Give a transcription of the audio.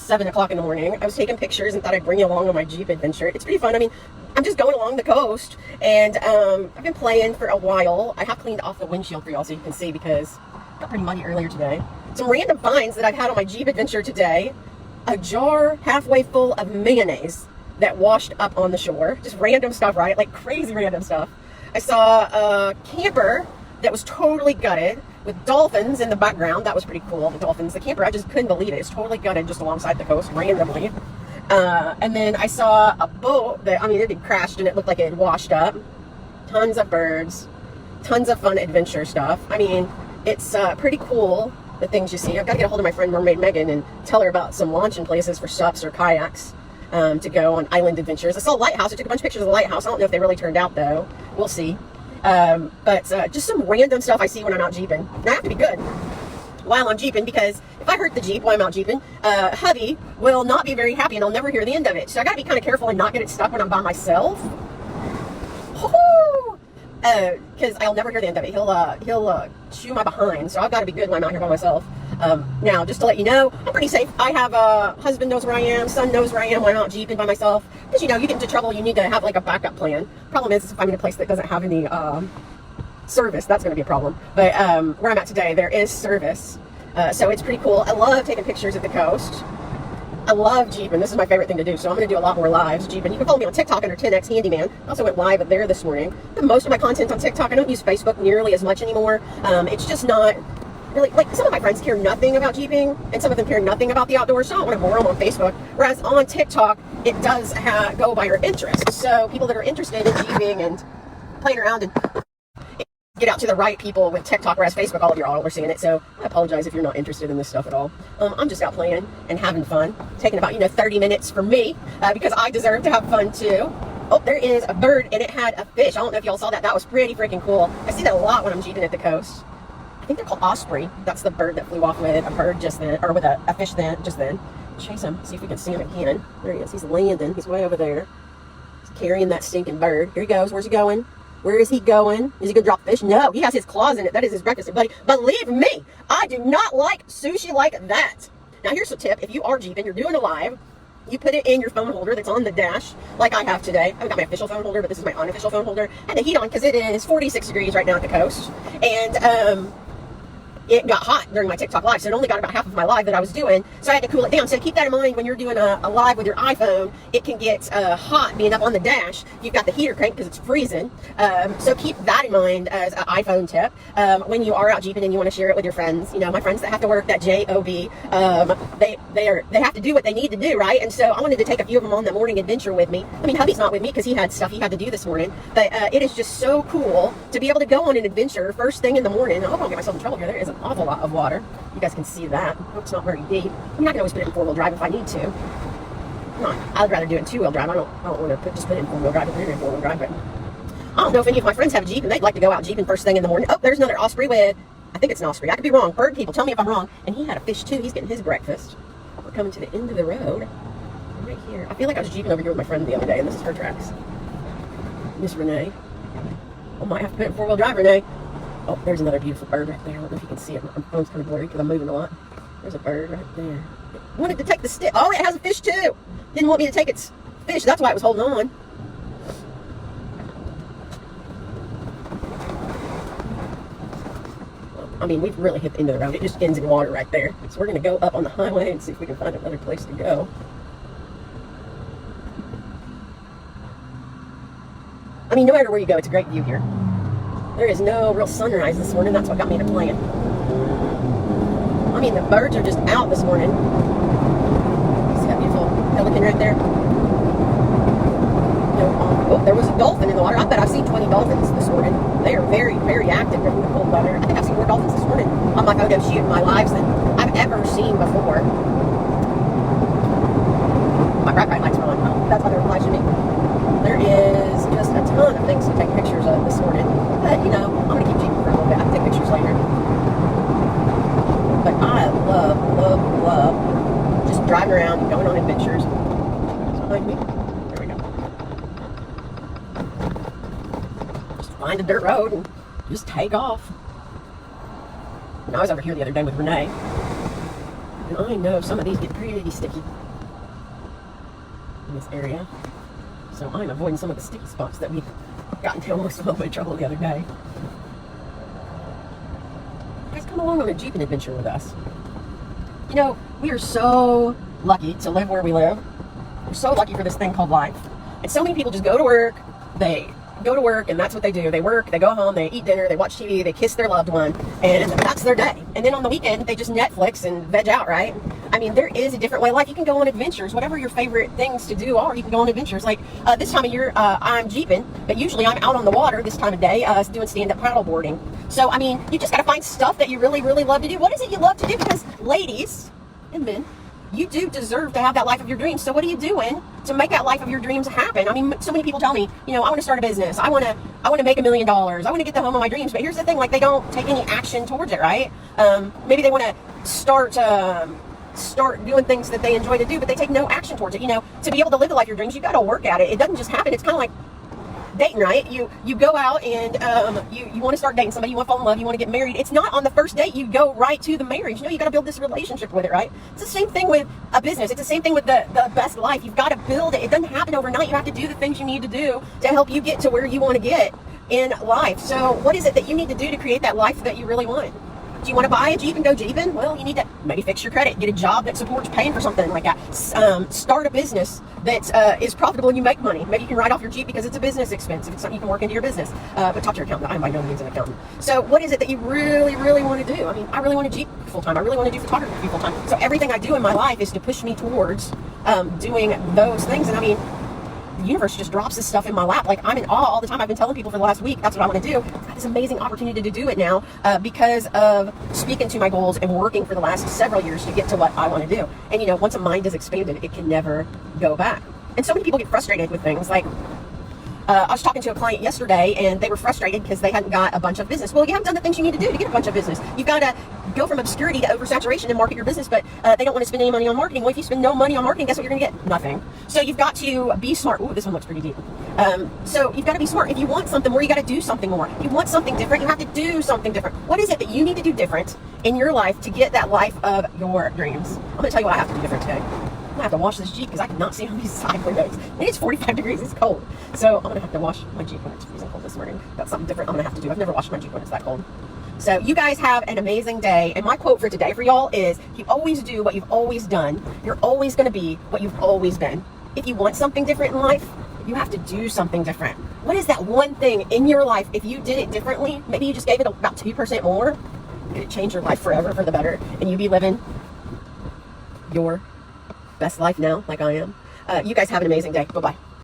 7 o'clock in the morning. I was taking pictures and thought I'd bring you along on my Jeep adventure. It's pretty fun. I mean, I'm just going along the coast, and I've been playing for a while. I have cleaned off the windshield for y'all so you can see because it got pretty muddy earlier today. Some random finds that I've had on my Jeep adventure today. A jar halfway full of mayonnaise that washed up on the shore. Just random stuff, right? Like crazy random stuff. I saw a camper that was totally gutted with dolphins in the background. That was pretty cool. The dolphins, the camper, I just couldn't believe it. It's totally gutted just alongside the coast randomly. And then I saw a boat that, I mean, it had crashed and it looked like it had washed up. Tons of birds, tons of fun adventure stuff. I mean, it's pretty cool, the things you see. I've got to get a hold of my friend Mermaid Megan and tell her about some launching places for SUPs or kayaks to go on island adventures. I saw a lighthouse. I took a bunch of pictures of the lighthouse. I don't know if they really turned out, though. We'll see. But just some random stuff I see when I'm out jeeping. And I have to be good while I'm jeeping, because if I hurt the Jeep while I'm out jeeping, hubby will not be very happy and I'll never hear the end of it. So I got to be kind of careful and not get it stuck when I'm by myself. Because I'll never hear the end of it. He'll chew my behind. So I've got to be good when I'm out here by myself. Now, just to let you know, I'm pretty safe. I have a husband knows where I am, son knows where I am when I'm out jeeping by myself. Because, you know, you get into trouble, you need to have like a backup plan. Problem is, if I'm in a place that doesn't have any service, that's going to be a problem. But where I'm at today, there is service. So it's pretty cool. I love taking pictures of the coast. I love Jeepin. This is my favorite thing to do, so I'm going to do a lot more lives Jeepin. You can follow me on TikTok under 10X Handyman. I also went live there this morning. Most of my content's on TikTok. I don't use Facebook nearly as much anymore. It's just not really, like, some of my friends care nothing about Jeeping, and some of them care nothing about the outdoors, so I don't want to bore them on Facebook. Whereas on TikTok, it does go by your interests. So people that are interested in Jeeping and playing around and get out to the right people with TikTok, whereas Facebook, all of y'all are seeing it. So I apologize if you're not interested in this stuff at all. I'm just out playing and having fun, taking about 30 minutes for me, because I deserve to have fun too. Oh, there is a bird and it had a fish. I don't know if y'all saw that. That was pretty freaking cool. I see that a lot when I'm jeeping at the coast. I think they're called osprey. That's the bird that flew off with a bird just then, or with a fish just then. Chase him, see if we can see him again. There he is. He's landing. He's way over there. He's carrying that stinking bird. Here he goes. Where's he going? Where is he going? Is he going to drop fish? No, he has his claws in it. That is his breakfast, buddy. Believe me, I do not like sushi like that. Now, here's a tip. If you are jeeping, you're doing a live, you put it in your phone holder that's on the dash, like I have today. I've got my official phone holder, but this is my unofficial phone holder. I had the heat on because it is 46 degrees right now at the coast. And, it got hot during my TikTok live, so it only got about half of my live that I was doing, so I had to cool it down. So keep that in mind when you're doing a live with your iPhone. It can get hot being up on the dash. You've got the heater cranked because it's freezing. So keep that in mind as an iPhone tip. When you are out jeeping and you want to share it with your friends, my friends that have to work that job, they have to do what they need to do, right? And so I wanted to take a few of them on the morning adventure with me. I mean, hubby's not with me because he had stuff he had to do this morning, but it is just so cool to be able to go on an adventure first thing in the morning. I hope I don't get myself in trouble here. There is an awful lot of water. You guys can see that. I hope it's not very deep. I'm not going to always put it in four-wheel drive if I need to. I'd rather do it in two-wheel drive. I don't want to just put it in four-wheel drive if you're in four-wheel drive, but I don't know if any of my friends have a Jeep and they'd like to go out jeeping first thing in the morning. Oh, there's another osprey with, I think it's an osprey. I could be wrong. Bird people, tell me if I'm wrong. And he had a fish too. He's getting his breakfast. We're coming to the end of the road. Right here. I feel like I was jeeping over here with my friend the other day, and this is her tracks. Miss Renee. I might have to put it in four-wheel drive, Renee. Oh, there's another beautiful bird right there. I don't know if you can see it. My phone's kind of blurry because I'm moving a lot. There's a bird right there. It wanted to take the stick. Oh, it has a fish too. Didn't want me to take its fish. That's why it was holding on. I mean, we've really hit the end of the road. It just ends in water right there. So we're going to go up on the highway and see if we can find another place to go. I mean, no matter where you go, it's a great view here. There is no real sunrise this morning. That's what got me to plan. I mean, the birds are just out this morning. See that beautiful pelican right there? Oh, there was a dolphin in the water. I bet I've seen 20 dolphins this morning. They are very, very active during the cold weather. I think I've seen more dolphins this morning on my photo shoot in my lives than I've ever seen before. My bright lights are on. Oh, that's why they're flashing me. There is just a ton of things to take pictures of this morning. But, I'm going to keep jeeping for a little bit. I can take pictures later. But I love just driving around and going on adventures. It's behind me. There we go. Just find a dirt road and just take off. And I was over here the other day with Renee. And I know some of these get pretty sticky in this area. So I'm avoiding some of the sticky spots that we got into almost a little bit of trouble the other day. You guys come along on a Jeepin adventure with us. You know, we are so lucky to live where we live. We're so lucky for this thing called life. And so many people just go to work, they go to work, and that's what they do. They work, they go home, they eat dinner, they watch TV, they kiss their loved one, and that's their day. And then on the weekend, they just Netflix and veg out, right? I mean, there is a different way of life. You can go on adventures, whatever your favorite things to do are, you can go on adventures. Like this time of year, I'm Jeepin, but usually I'm out on the water this time of day doing stand-up paddle boarding. So, I mean, you just got to find stuff that you really, really love to do. What is it you love to do? Because ladies and men, you do deserve to have that life of your dreams. So what are you doing to make that life of your dreams happen? I mean, so many people tell me, you know, I want to start a business. I want to make $1 million. I want to get the home of my dreams. But here's the thing, like, they don't take any action towards it, right? Maybe they want to start doing things that they enjoy to do, but they take no action towards it. You know, to be able to live the life of your dreams, you got to work at it. It doesn't just happen. It's kind of like dating, right? You go out and you want to start dating somebody, you want to fall in love, you want to get married. It's not on the first date you go right to the marriage. You know, you got to build this relationship with it, right? It's the same thing with a business. It's the same thing with the best life. You've got to build it. It doesn't happen overnight. You have to do the things you need to do to help you get to where you want to get in life. So what is it that you need to do to create that life that you really want? Do you want to buy a Jeep and go Jeepin? Well, you need to maybe fix your credit, get a job that supports paying for something like that. Start a business that is profitable and you make money. Maybe you can write off your Jeep because it's a business expense, if it's something you can work into your business. But talk to your accountant. I'm by no means an accountant. So what is it that you really, really want to do? I mean, I really want to Jeep full-time. I really want to do photography full-time. So everything I do in my life is to push me towards doing those things. And I mean, the universe just drops this stuff in my lap. Like, I'm in awe all the time. I've been telling people for the last week, that's what I want to do. I've got this amazing opportunity to do it now because of speaking to my goals and working for the last several years to get to what I want to do. And, you know, once a mind is expanded, it can never go back. And so many people get frustrated with things like, I was talking to a client yesterday and they were frustrated because they hadn't got a bunch of business. Well, you haven't done the things you need to do to get a bunch of business. You've got to go from obscurity to oversaturation and market your business, but they don't want to spend any money on marketing. Well, if you spend no money on marketing, guess what you're going to get? Nothing. So you've got to be smart. Ooh, this one looks pretty deep. So you've got to be smart. If you want something more, you got to do something more. If you want something different, you have to do something different. What is it that you need to do different in your life to get that life of your dreams? I'm going to tell you what I have to do different today. I'm going to have to wash this Jeep because I cannot see on these side windows. And it's 45 degrees, it's cold. So I'm going to have to wash my Jeep when it's freezing cold this morning. That's something different I'm going to have to do. I've never washed my Jeep when it's that cold. So you guys have an amazing day. And my quote for today for y'all is, if you always do what you've always done, you're always going to be what you've always been. If you want something different in life, you have to do something different. What is that one thing in your life, if you did it differently, maybe you just gave it about 2% more, could it change your life forever for the better? And you be living your best life now, like I am. You guys have an amazing day. Bye-bye.